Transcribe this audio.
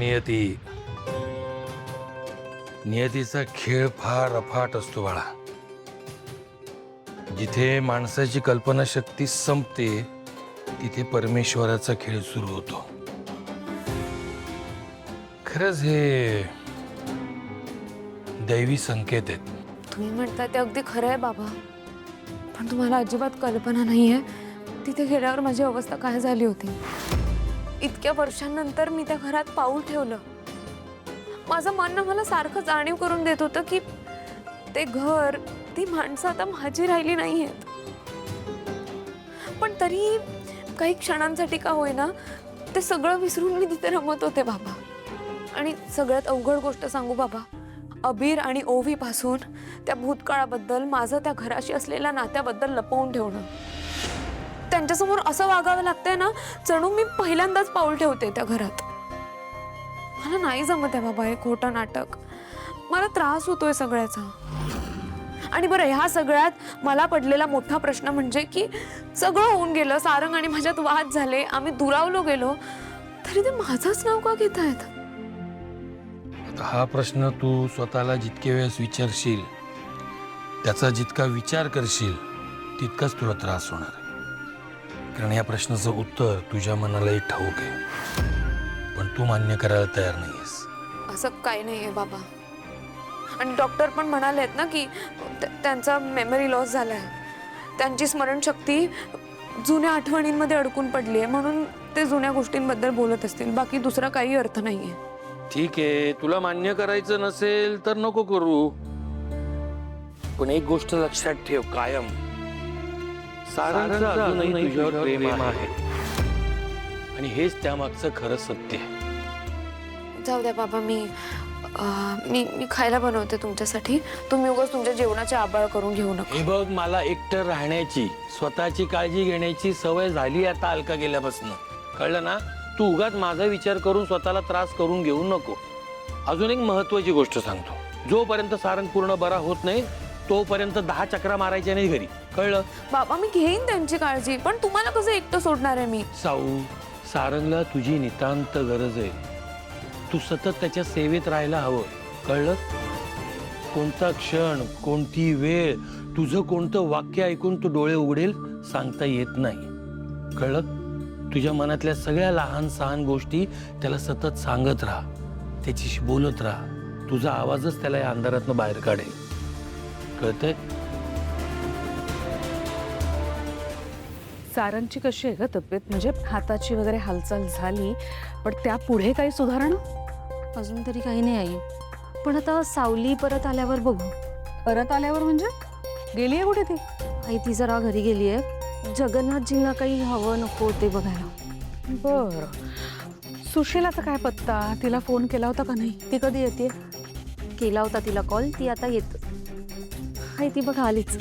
नियती. नियतीचा खेळ फार अफाट असतो बाळा. जिथे माणसाची कल्पनाशक्ती संपते तिथे परमेश्वराचा खेळ सुरू होतो. खरंच हे दैवी संकेत आहेत. तुम्ही म्हणता ते अगदी खरं आहे बाबा, पण तुम्हाला अजिबात कल्पना नाहीये तिथे गेल्यावर माझी अवस्था काय झाली होती. इतक्या वर्षांनंतर मी त्या घरात पाऊल ठेवलं. माझं मन मला सारखं जाणीव करून देत होतं की ते घर, ती माणसं आता माझी राहिली नाहीयेत. पण तरी काही क्षणांसाठी का होईना ते सगळं विसरून मी तिथे रमत होते बाबा. आणि सगळ्यात अवघड गोष्ट सांगू बाबा, अबीर आणि ओवी पासून त्या भूतकाळाबद्दल, माझं त्या घराशी असलेल्या नात्याबद्दल लपवून ठेवणं. त्यांच्यासमोर असं वागावं लागतंय ना जणू मी पहिल्यांदाच पाऊल ठेवते त्या घरात. मला नाही जमत आहे बाबा हे खोटं नाटक. मला त्रास होतोय सगळ्याचा. आणि बरं, ह्या सगळ्यात मला पडलेला मोठा प्रश्न म्हणजे की सगळं होऊन गेलं, सारंग आणि माझ्यात वाद झाले, आम्ही दुरावलो गेलो, तरी ते माझंच नाव का घेत आहेत. हा प्रश्न तू स्वतःला जितके वेळेस विचारशील, त्याचा जितका विचार करशील तितकाच तुला त्रास होणार आहे. कारण या प्रश्नाचं उत्तर तुझ्या मनालाही ठाऊक आहे, पण तू मान्य करायला तयार नाहीयेस. असं काही नाहीये बाबा. आणि डॉक्टर पण म्हणालेत ना की त्यांचा मेमरी लॉस झालाय. त्यांची स्मरणशक्ती जुन्या आठवणींमध्ये अडकून पडली आहे, म्हणून ते जुन्या गोष्टींबद्दल बोलत असतील. बाकी दुसरा काही अर्थ नाहीये. ठीक आहे, तुला मान्य करायचं नसेल तर नको करू, पण एक गोष्ट लक्षात ठेव कायम, सारंगचं अजूनही तुझ्यावर प्रेम आहे आणि हेच त्यामागचं खरं सत्य आहे. जाऊ द्या बाबा, मी खायला बनवते तुमच्यासाठी. तुम्ही उगाच तुमच्या जेवणाची आबाळ करून घेऊ नका. हे बघ, मला एकटं राहण्याची, स्वतःची काळजी घेण्याची सवय झाली आता अलका गेल्यापासून, कळलं ना. तू उगाच माझा विचार करून स्वतःला त्रास करून घेऊ नको. अजून एक महत्वाची गोष्ट सांगतो, जोपर्यंत सारंग पूर्ण बरा होत नाही तोपर्यंत 10 चक्रा मारायच्या नाही घरी, कळलं. बाबा, मी घेईन त्यांची काळजी, पण तुम्हाला कसं एकटं सोडणार आहे मी. साऊ, सारंगला तुझी नितांत गरज आहे. तू सतत त्याच्या सेवेत राहायला हवं, कळलं. कोणता क्षण, कोणती वेळ, तुझं कोणतं वाक्य ऐकून तू डोळे उघडेल सांगता येत नाही, कळलं. तुझ्या मनातल्या सगळ्या लहान सहान गोष्टी त्याला सतत सांगत राहा, त्याच्याशी बोलत राहा. तुझा आवाजच त्याला या अंधारातनं बाहेर काढेल, कळतंय. सारंगची कशी आहे ग तब्येत? म्हणजे हाताची वगैरे हालचाल झाली, पण त्या पुढे काही सुधारणा? अजून तरी काही नाही आई, पण आता सावली परत आल्यावर बघू. परत आल्यावर म्हणजे? गेली आहे कुठे ती? आई ती जरा घरी गेली आहे, जगन्नाथजींना काही हवं नको ते बघायला. बर. सुशीलाचा काय पत्ता? तिला फोन केला होता का नाही? ती कधी येते? केला होता तिला कॉल, ती आता येत. आई ती बघा आलीच.